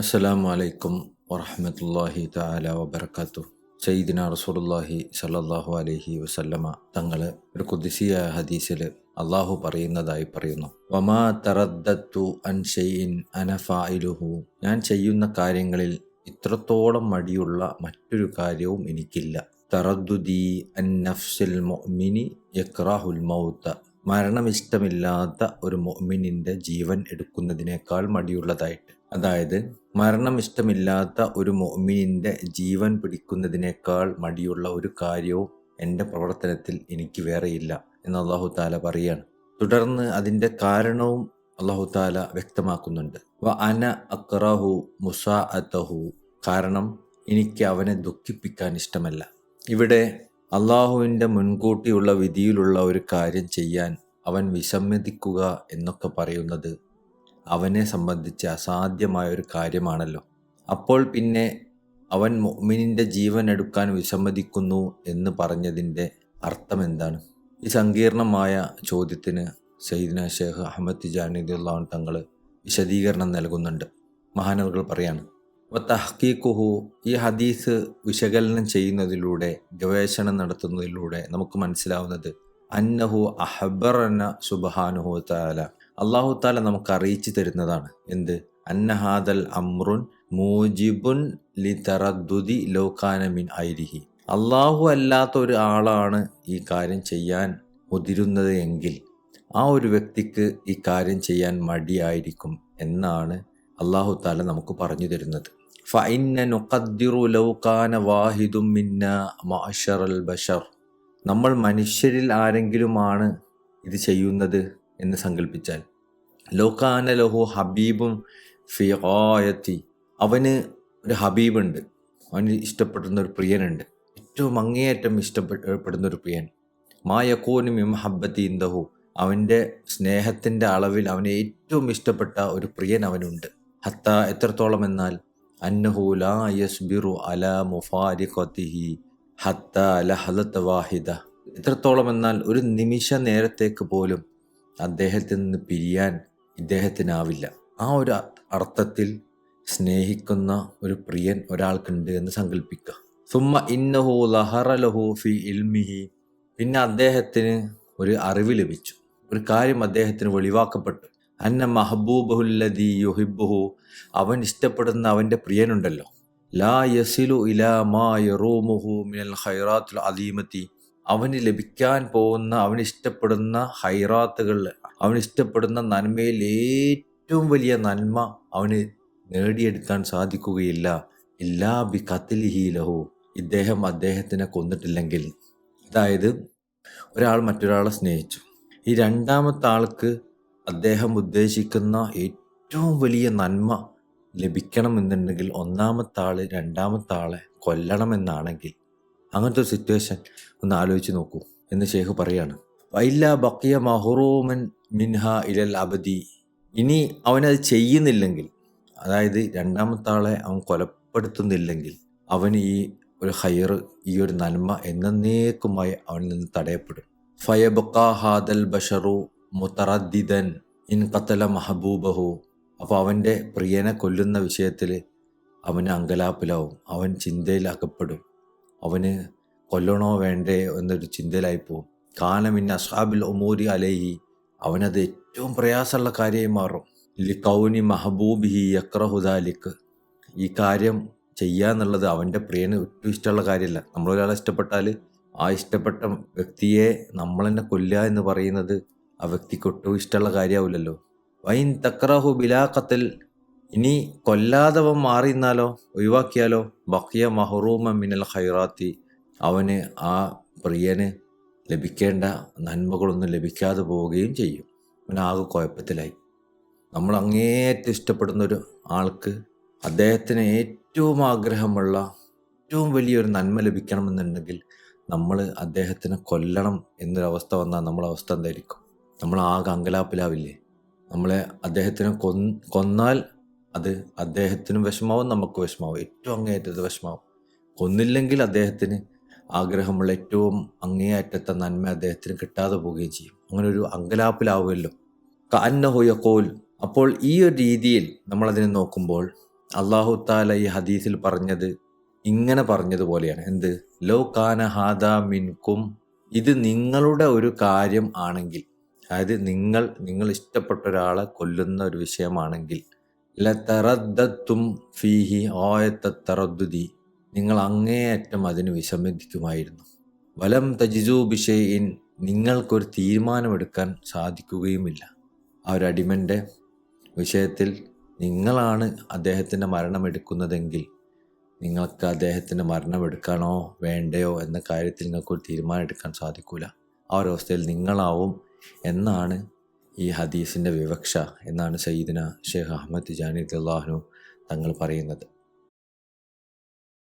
അസ്സലാമു അലൈക്കും വറഹ്മത്തുള്ളാഹി തആല വബറകാതുഹു. സയ്യിദിന റസൂലുള്ളാഹി സ്വല്ലല്ലാഹു അലൈഹി വസല്ലമ തങ്ങൾ ഒരു ഖുദ്സിയായ ഹദീസിൽ അള്ളാഹു പറയുന്നു, വമാ തറദ്ദത്തു അൻ ഷൈഇൻ അന ഫായിലുഹു. ഞാൻ ചെയ്യുന്ന കാര്യങ്ങളിൽ ഇത്രത്തോളം മടിയുള്ള മറ്റൊരു കാര്യവും എനിക്കില്ല. തറദ്ദുദി അൻ നഫ്സിൽ മുഅ്മിനി യക്റഹുൽ മൗത. മരണം ഇഷ്ടമില്ലാത്ത ഒരു മുഅ്മിനിന്റെ ജീവൻ എടുക്കുന്നതിനേക്കാൾ മടിയുള്ളതായിട്ട്. അതായത് മരണം ഇഷ്ടമില്ലാത്ത ഒരു മുഅ്മിനിന്റെ ജീവൻ പിടിക്കുന്നതിനേക്കാൾ മടിയുള്ള ഒരു കാര്യവും എൻ്റെ പ്രവർത്തനത്തിൽ എനിക്ക് വേറെയില്ല എന്ന് അല്ലാഹു തആല പറയാണ്. തുടർന്ന് അതിൻ്റെ കാരണവും അല്ലാഹു തആല വ്യക്തമാക്കുന്നുണ്ട്. വ അന അക്റഹു മുസാഅതഹു. കാരണം എനിക്ക് അവനെ ദുഃഖിപ്പിക്കാൻ ഇഷ്ടമല്ല. ഇവിടെ അള്ളാഹുവിൻ്റെ മുൻകൂട്ടിയുള്ള വിധിയിലുള്ള ഒരു കാര്യം ചെയ്യാൻ അവൻ വിസമ്മതിക്കുക എന്നൊക്കെ പറയുന്നത് അവനെ സംബന്ധിച്ച് അസാധ്യമായ ഒരു കാര്യമാണല്ലോ. അപ്പോൾ പിന്നെ അവൻ മുഅ്മിനിൻ്റെ ജീവൻ എടുക്കാൻ വിസമ്മതിക്കുന്നു എന്ന് പറഞ്ഞതിൻ്റെ അർത്ഥം എന്താണ്? ഈ സങ്കീർണമായ ചോദ്യത്തിന് സയ്യിദ്ന ഷേഖ് അഹമ്മദ് തിജാനി റളിയല്ലാഹു അൻഹു തങ്ങൾ വിശദീകരണം നൽകുന്നുണ്ട്. മഹാനവറുകൾ പറയാണ്, തഹ്ഖീഖുഹു. ഈ ഹദീസ് വിശകലനം ചെയ്യുന്നതിലൂടെ, ഗവേഷണം നടത്തുന്നതിലൂടെ നമുക്ക് മനസ്സിലാവുന്നത് അന്നഹു അഹ്ബറന സുബ്ഹാനഹു തആല. അല്ലാഹു തആല നമുക്ക് അറിയിച്ചു തരുന്നതാണ്. എന്ത്? അന്നഹാദൽ അമ്രുൻ മൂജിബുൻ ലിതറദ്ദുദി ലൗ കാന മിൻ ഐരിഹി. അല്ലാഹു അല്ലാത്ത ഒരു ആളാണ് ഈ കാര്യം ചെയ്യാൻ മുതിരുന്നത് എങ്കിൽ ആ ഒരു വ്യക്തിക്ക് ഈ കാര്യം ചെയ്യാൻ മടിയായിരിക്കും എന്നാണ് അല്ലാഹു തആല നമുക്ക് പറഞ്ഞു തരുന്നത്. ഫഇന്ന നുഖദ്ദിറു ലൗ കാന വാഹിദും മിന്നാ മഅശറൽ ബശർ. നമ്മൾ മനുഷ്യരിൽ ആരെങ്കിലുമാണ് ഇത് ചെയ്യുന്നത് എന്ന് സങ്കല്പിച്ചാൽ, ലൗ കാന ലഹു ഹബീബും ഫി ഗായത്തി. അവന് ഒരു ഹബീബുണ്ട്, അവന് ഇഷ്ടപ്പെടുന്ന ഒരു പ്രിയനുണ്ട്, ഏറ്റവും അങ്ങേയറ്റം ഇഷ്ടപ്പെടുന്ന ഒരു പ്രിയൻ. മാ യകൂനു മിൻ മഹബ്ബത്തി ഇൻദഹു. അവൻ്റെ സ്നേഹത്തിൻ്റെ അളവിൽ അവന് ഏറ്റവും ഇഷ്ടപ്പെട്ട ഒരു പ്രിയൻ അവനുണ്ട്. ഹത്ത, എത്രത്തോളം എന്നാൽ, അന്നഹു ലാ യസ്ബിറു അലാ മുഫാരിഖത്തിഹി ഹത്ത ലഹദത വാഹിദ. എത്രത്തോളം എന്നാൽ ഒരു നിമിഷ നേരത്തേക്ക് പോലും അദ്ദേഹത്തിൽ നിന്ന് പിരിയാൻ ഇദ്ദേഹത്തിനാവില്ല. ആ ഒരു അർത്ഥത്തിൽ സ്നേഹിക്കുന്ന ഒരു പ്രിയൻ ഒരാൾക്കുണ്ട് എന്ന് സങ്കല്പിക്കുക. സുമ്മ ഇന്നഹു ലഹറ ലഹു ഫി ഇൽമിഹി. പിന്നെ അദ്ദേഹത്തിന് ഒരു അറിവ് ലഭിച്ചു, ഒരു കാര്യം അദ്ദേഹത്തിന് വെളിവാക്കപ്പെട്ടു. അന്ന മഹബൂബഹുല്ലദീ യുഹിബ്ബുഹു. അവൻ ഇഷ്ടപ്പെടുന്ന അവൻ്റെ പ്രിയനുണ്ടല്ലോ, ലാ യസിലു ഇലാ മാ യറൂമുഹു മിനൽ ഖൈറാത്തുൽ അദീമത്തി. അവന് ലഭിക്കാൻ പോകുന്ന, അവന് ഇഷ്ടപ്പെടുന്ന ഹൈറാത്തുകൾ, അവന് ഇഷ്ടപ്പെടുന്ന നന്മയിൽ ഏറ്റവും വലിയ നന്മ അവന് നേടിയെടുക്കാൻ സാധിക്കുകയില്ല. ഇല്ലാ ബി ഖത്ലിഹി ലഹു. ഇദ്ദേഹം അദ്ദേഹത്തിനെ കൊന്നിട്ടില്ലെങ്കിൽ. അതായത് ഒരാൾ മറ്റൊരാളെ സ്നേഹിച്ചു, ഈ രണ്ടാമത്തെ ആൾക്ക് അദ്ദേഹം ഉദ്ദേശിക്കുന്ന ഏറ്റവും വലിയ നന്മ ലഭിക്കണമെന്നുണ്ടെങ്കിൽ ഒന്നാമത്തെ ആൾ രണ്ടാമത്തെ ആളെ കൊല്ലണമെന്നാണെങ്കിൽ, അങ്ങനത്തെ ഒരു സിറ്റുവേഷൻ ഒന്ന് ആലോചിച്ച് നോക്കൂ എന്ന് ഷേഖ് പറയാണ്. വൈല്ല ബക്കിയ മഹ്റൂമൻ മിൻഹ ഇലൽ അബദി. ഇനി അവനത് ചെയ്യുന്നില്ലെങ്കിൽ, അതായത് രണ്ടാമത്തെ ആളെ അവൻ കൊലപ്പെടുത്തുന്നില്ലെങ്കിൽ, അവന് ഈ ഒരു ഖൈർ, ഈ ഒരു നന്മ എന്നേക്കുമായി അവനിൽ നിന്ന് തടയപ്പെടും. ഫയബ്ഖാ ഹാദൽ ബഷറു മുതറദ്ദിദൻ ഇൻ ഖതല മഹബൂബഹു. അപ്പോൾ അവൻ്റെ പ്രിയനെ കൊല്ലുന്ന വിഷയത്തിൽ അവന് അങ്കലാപ്പിലാവും, അവൻ ചിന്തയിലാക്കപ്പെടും, അവന് കൊല്ലണോ വേണ്ടേ എന്നൊരു ചിന്തയിലായിപ്പോവും. കാനമിൻ അസ്ഹാബിൽ ഉമൂരി അലൈഹി. അവനത് ഏറ്റവും പ്രയാസമുള്ള കാര്യമായി മാറും. ലികൗനി മഹബൂബിഹി യക്റഹു ദാലിക്. ഈ കാര്യം ചെയ്യാന്നുള്ളത് അവൻ്റെ പ്രിയന് ഒട്ടും ഇഷ്ടമുള്ള കാര്യമല്ല. നമ്മളൊരാളെ ഇഷ്ടപ്പെട്ടാൽ ആ ഇഷ്ടപ്പെട്ട വ്യക്തിയെ നമ്മൾ തന്നെ കൊല്ലുക എന്ന് പറയുന്നത് ആ വ്യക്തിക്ക് ഒട്ടും ഇഷ്ടമുള്ള കാര്യമാവില്ലല്ലോ. വൈൻ തക്റഹു ബിലാ ഖത്ൽ. ഇനി കൊല്ലാതവൻ മാറി നിന്നാലോ, ഒഴിവാക്കിയാലോ, ബഖിയ മഹ്റൂമ മിനൽ ഖൈറാത്തി. അവന്, ആ പ്രിയന് ലഭിക്കേണ്ട നന്മകളൊന്നും ലഭിക്കാതെ പോവുകയും ചെയ്യും. അവനാകെ കുഴപ്പത്തിലായി. നമ്മൾ അങ്ങേയറ്റം ഇഷ്ടപ്പെടുന്നൊരു ആൾക്ക്, അദ്ദേഹത്തിന് ഏറ്റവും ആഗ്രഹമുള്ള ഏറ്റവും വലിയൊരു നന്മ ലഭിക്കണമെന്നുണ്ടെങ്കിൽ നമ്മൾ അദ്ദേഹത്തിനെ കൊല്ലണം എന്നൊരവസ്ഥ വന്നാൽ നമ്മളെ അവസ്ഥ എന്തായിരിക്കും? നമ്മളാകെ അങ്കലാപ്പിലാവില്ലേ? നമ്മളെ അദ്ദേഹത്തിനെ കൊന്നാൽ അത് അദ്ദേഹത്തിനും വിഷമാവും, നമുക്ക് വിഷമാവും, ഏറ്റവും അങ്ങേയറ്റത്തെ വിഷമാവും. കൊന്നില്ലെങ്കിൽ അദ്ദേഹത്തിന് ആഗ്രഹമുള്ള ഏറ്റവും അങ്ങേയറ്റത്തെ നന്മ അദ്ദേഹത്തിന് കിട്ടാതെ പോവുകയും ചെയ്യും. അങ്ങനെ ഒരു അങ്കലാപ്പിലാവുമല്ലോ. കഅന്നഹു യഖൂൽ. അപ്പോൾ ഈ ഒരു രീതിയിൽ നമ്മളതിനെ നോക്കുമ്പോൾ അള്ളാഹു താല ഈ ഹദീസിൽ പറഞ്ഞത് ഇങ്ങനെ പറഞ്ഞതുപോലെയാണ്. എന്ത്? ലോ കാന ഹാദാ മിൻകും, ഇത് നിങ്ങളുടെ ഒരു കാര്യം ആണെങ്കിൽ, അതായത് നിങ്ങൾ ഇഷ്ടപ്പെട്ട ഒരാളെ കൊല്ലുന്ന ഒരു വിഷയമാണെങ്കിൽ, ലതറദ്ദത്തും ഫീഹി ആയത്ത തറദ്ദുദി, നിങ്ങൾ അങ്ങേയറ്റം അതിന് വിസമ്മതിക്കുമായിരുന്നു. വലം തജിസു ബിഷൈഇൻ, നിങ്ങൾക്കൊരു തീരുമാനമെടുക്കാൻ സാധിക്കുകയുമില്ല. ആ ഒരു അടിമൻ്റെ വിഷയത്തിൽ നിങ്ങളാണ് അദ്ദേഹത്തിൻ്റെ മരണമെടുക്കുന്നതെങ്കിൽ നിങ്ങൾക്ക് അദ്ദേഹത്തിൻ്റെ മരണമെടുക്കണോ വേണ്ടയോ എന്ന കാര്യത്തിൽ നിങ്ങൾക്കൊരു തീരുമാനം എടുക്കാൻ സാധിക്കില്ല. ആ ഒരു അവസ്ഥയിൽ നിങ്ങളാവും എന്നാണ് ഈ ഹദീസിൻ്റെ വിവക്ഷ എന്നാണ് സയ്യിദ്ന ഷെയ്ഖ് അഹ്മദ് തിജാനി റളിയല്ലാഹു അൻഹു തങ്ങൾ പറയുന്നത്.